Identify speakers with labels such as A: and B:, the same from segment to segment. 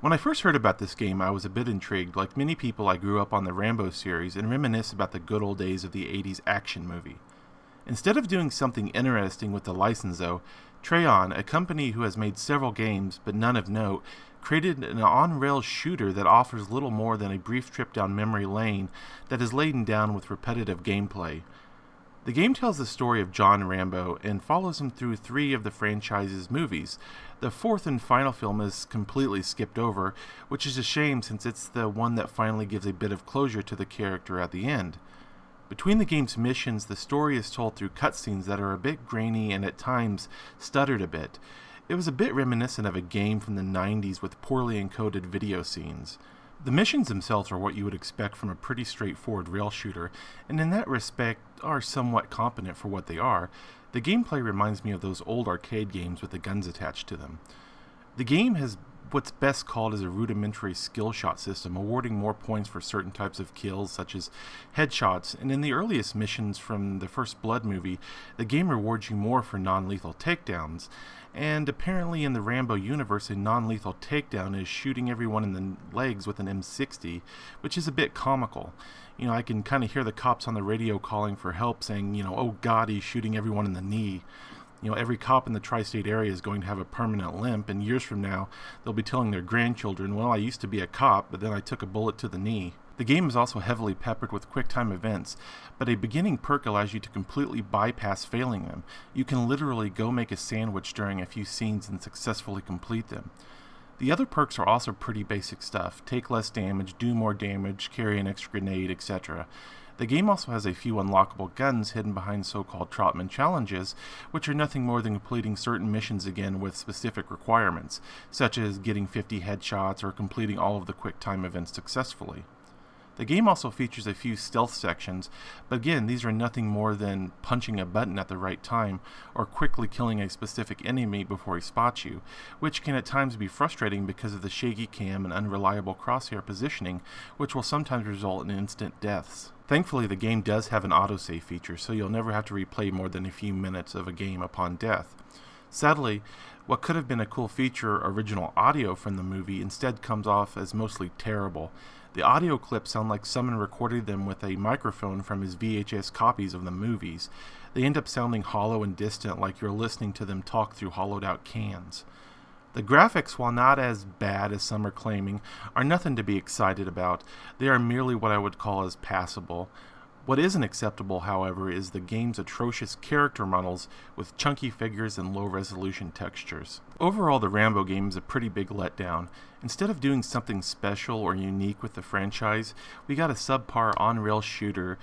A: When I first heard about this game, I was a bit intrigued. Like many people, I grew up on the Rambo series and reminisce about the good old days of the 80s action movie. Instead of doing something interesting with the license though, Treon, a company who has made several games but none of note, created an on-rails shooter that offers little more than a brief trip down memory lane that is laden down with repetitive gameplay. The game tells the story of John Rambo and follows him through 3 of the franchise's movies. The 4th and final film is completely skipped over, which is a shame since it's the one that finally gives a bit of closure to the character at the end. Between the game's missions, the story is told through cutscenes that are a bit grainy and at times stuttered a bit. It was a bit reminiscent of a game from the 90s with poorly encoded video scenes. The missions themselves are what you would expect from a pretty straightforward rail shooter, and in that respect are somewhat competent for what they are. The gameplay reminds me of those old arcade games with the guns attached to them. The game has what's best called as a rudimentary skill shot system, awarding more points for certain types of kills such as headshots, and in the earliest missions from the First Blood movie, the game rewards you more for non-lethal takedowns. And apparently in the Rambo universe, a non-lethal takedown is shooting everyone in the legs with an M60, which is a bit comical. I can kind of hear the cops on the radio calling for help saying, oh God, he's shooting everyone in the knee. Every cop in the tri-state area is going to have a permanent limp, and years from now, they'll be telling their grandchildren, well, I used to be a cop, but then I took a bullet to the knee. The game is also heavily peppered with quick-time events, but a beginning perk allows you to completely bypass failing them. You can literally go make a sandwich during a few scenes and successfully complete them. The other perks are also pretty basic stuff. Take less damage, do more damage, carry an extra grenade, etc. The game also has a few unlockable guns hidden behind so-called Trotman challenges, which are nothing more than completing certain missions again with specific requirements, such as getting 50 headshots or completing all of the quick-time events successfully. The game also features a few stealth sections, but again, these are nothing more than punching a button at the right time or quickly killing a specific enemy before he spots you, which can at times be frustrating because of the shaky cam and unreliable crosshair positioning, which will sometimes result in instant deaths. Thankfully, the game does have an autosave feature, so you'll never have to replay more than a few minutes of a game upon death. Sadly, what could have been a cool feature, original audio from the movie, instead comes off as mostly terrible. The audio clips sound like someone recorded them with a microphone from his VHS copies of the movies. They end up sounding hollow and distant, like you're listening to them talk through hollowed-out cans. The graphics, while not as bad as some are claiming, are nothing to be excited about. They are merely what I would call as passable. What isn't acceptable, however, is the game's atrocious character models with chunky figures and low-resolution textures. Overall, the Rambo game is a pretty big letdown. Instead of doing something special or unique with the franchise, we got a subpar on-rail shooter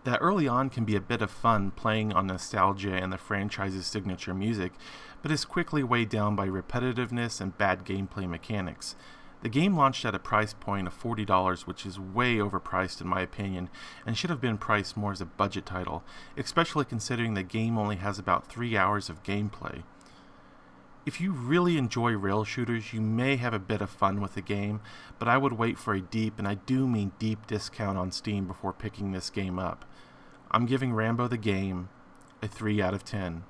A: that early on can be a bit of fun playing on nostalgia and the franchise's signature music, but is quickly weighed down by repetitiveness and bad gameplay mechanics. The game launched at a price point of $40, which is way overpriced in my opinion, and should have been priced more as a budget title, especially considering the game only has about 3 hours of gameplay. If you really enjoy rail shooters, you may have a bit of fun with the game, but I would wait for a deep, and I do mean deep, discount on Steam before picking this game up. I'm giving Rambo the Game a 3 out of 10.